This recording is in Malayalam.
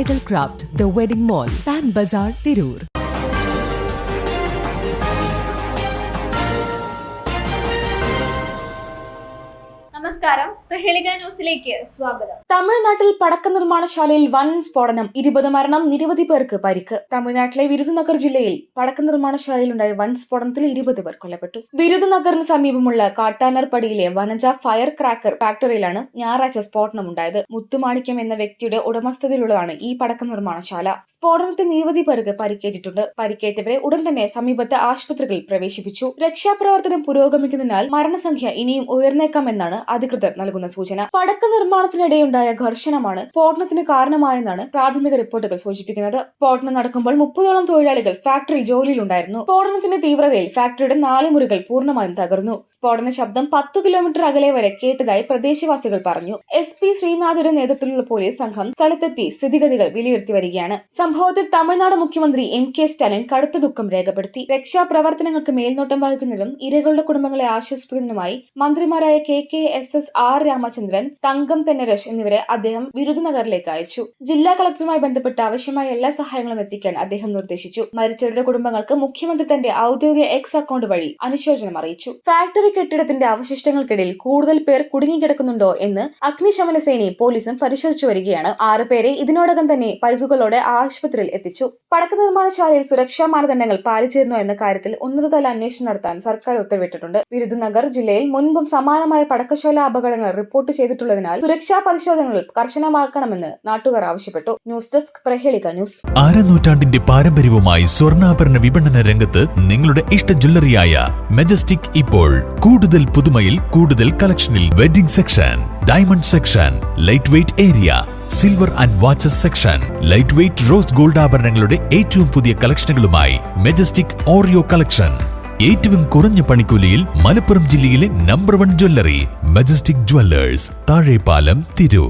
Bridal Craft, The Wedding Mall, Pan Bazaar, Tirur. നമസ്കാരം, പ്രഹേളിക ന്യൂസിലേക്ക് സ്വാഗതം. തമിഴ്നാട്ടിൽ പടക്ക നിർമ്മാണശാലയിൽ വൻ സ്ഫോടനം, 20 മരണം, നിരവധി പേർക്ക് പരിക്ക്. തമിഴ്നാട്ടിലെ വിരുദുനഗർ ജില്ലയിൽ പടക്ക നിർമ്മാണശാലയിലുണ്ടായ വൻ സ്ഫോടനത്തിൽ 20 പേർ കൊല്ലപ്പെട്ടു. വിരുദുനഗറിന് സമീപമുള്ള കാട്ടാനർപടിയിലെ വനജ ഫയർ ക്രാക്കർ ഫാക്ടറിയിലാണ് ഞായറാഴ്ച സ്ഫോടനമുണ്ടായത്. മുത്തുമാണിക്യം എന്ന വ്യക്തിയുടെ ഉടമസ്ഥതയിലുള്ളതാണ് ഈ പടക്ക നിർമ്മാണശാല. സ്ഫോടനത്തിൽ നിരവധി പേർക്ക് പരിക്കേറ്റിട്ടുണ്ട്. പരിക്കേറ്റവരെ ഉടൻ തന്നെ സമീപത്തെ ആശുപത്രികളിൽ പ്രവേശിപ്പിച്ചു. രക്ഷാപ്രവർത്തനം പുരോഗമിക്കുന്നതിനാൽ മരണസംഖ്യ ഇനിയും ഉയർന്നേക്കാമെന്നാണ് അധികൃതർ നൽകുന്ന സൂചന. പടക്ക നിർമ്മാണത്തിനിടെയുണ്ടായ ഘർഷണമാണ് സ്ഫോടനത്തിന് കാരണമായെന്നാണ് പ്രാഥമിക റിപ്പോർട്ടുകൾ സൂചിപ്പിക്കുന്നത്. സ്ഫോടനം നടക്കുമ്പോൾ 30ഓളം തൊഴിലാളികൾ ഫാക്ടറിയിൽ ജോലിയിലുണ്ടായിരുന്നു. സ്ഫോടനത്തിന്റെ തീവ്രതയിൽ ഫാക്ടറിയുടെ 4 മുറികൾ പൂർണ്ണമായും തകർന്നു. സ്ഫോടന ശബ്ദം 10 കിലോമീറ്റർ അകലെ വരെ കേട്ടതായി പ്രദേശവാസികൾ പറഞ്ഞു. SP ശ്രീനാഥിന്റെ നേതൃത്വത്തിലുള്ള പോലീസ് സംഘം സ്ഥലത്തെത്തി സ്ഥിതിഗതികൾ വിലയിരുത്തി വരികയാണ്. സംഭവത്തിൽ തമിഴ്നാട് മുഖ്യമന്ത്രി MK സ്റ്റാലിൻ കടുത്ത ദുഃഖം രേഖപ്പെടുത്തി. രക്ഷാപ്രവർത്തനങ്ങൾക്ക് മേൽനോട്ടം വഹിക്കുന്നതിനും ഇരകളുടെ കുടുംബങ്ങളെ ആശ്വസിപ്പിക്കുന്നതിനുമായി മന്ത്രിമാരായ KKSS R രാമചന്ദ്രൻ, തങ്കം തെന്നരശ് എന്നിവരെ അദ്ദേഹം വിരുദുനഗറിലേക്ക് അയച്ചു. ജില്ലാ കളക്ടറുമായി ബന്ധപ്പെട്ട് ആവശ്യമായ എല്ലാ സഹായങ്ങളും എത്തിക്കാൻ അദ്ദേഹം നിർദ്ദേശിച്ചു. മരിച്ചവരുടെ കുടുംബങ്ങൾക്ക് മുഖ്യമന്ത്രി തന്റെ ഔദ്യോഗിക X അക്കൗണ്ട് വഴി അനുശോചനം അറിയിച്ചു. ഫാക്ടറി കെട്ടിടത്തിന്റെ അവശിഷ്ടങ്ങൾക്കിടയിൽ കൂടുതൽ പേർ കുടുങ്ങിക്കിടക്കുന്നുണ്ടോ എന്ന് അഗ്നിശമന സേനയും പോലീസും പരിശോധിച്ചു വരികയാണ്. 6 പേരെ ഇതിനോടകം തന്നെ പരിക്കുകളോടെ ആശുപത്രിയിൽ എത്തിച്ചു. പടക്ക നിർമ്മാണശാലയിൽ സുരക്ഷാ മാനദണ്ഡങ്ങൾ പാലിച്ചിരുന്നോ എന്ന കാര്യത്തിൽ ഉന്നതതല അന്വേഷണം നടത്താൻ സർക്കാർ ഉത്തരവിട്ടിട്ടുണ്ട്. വിരുദുനഗർ ജില്ലയിൽ മുൻപും സമാനമായ പടക്കശാല അപകടങ്ങൾ റിപ്പോർട്ട് ചെയ്തിട്ടുള്ളതിനാൽ സുരക്ഷാ പരിശോധനകൾ കർശനമാക്കണമെന്ന് നാട്ടുകാർ ആവശ്യപ്പെട്ടു. News desk, Prahelika news. നൂറ്റാണ്ടിന്റെ പാരമ്പര്യവുമായി സ്വർണ്ണാഭരണ വിപണന രംഗത്ത് നിങ്ങളുടെ ഇഷ്ട ജ്വല്ലറിയായ മെജസ്റ്റിക് ഇപ്പോൾ കൂടുതൽ പുതുമയിൽ കൂടുതൽ കളക്ഷനിൽ. Wedding section, diamond section, light weight area, silver and watches section, light weight rose gold ആഭരണങ്ങളുടെ ഏറ്റവും പുതിയ കളക്ഷനുകളുമായി മെജസ്റ്റിക് ഓറിയോ കളക്ഷൻ. ഏറ്റവും കുറഞ്ഞ പണിക്കൂലിയിൽ മലപ്പുറം ജില്ലയിലെ number 1 jewellery majestic Jewellers, Thazhepalam, Tirur.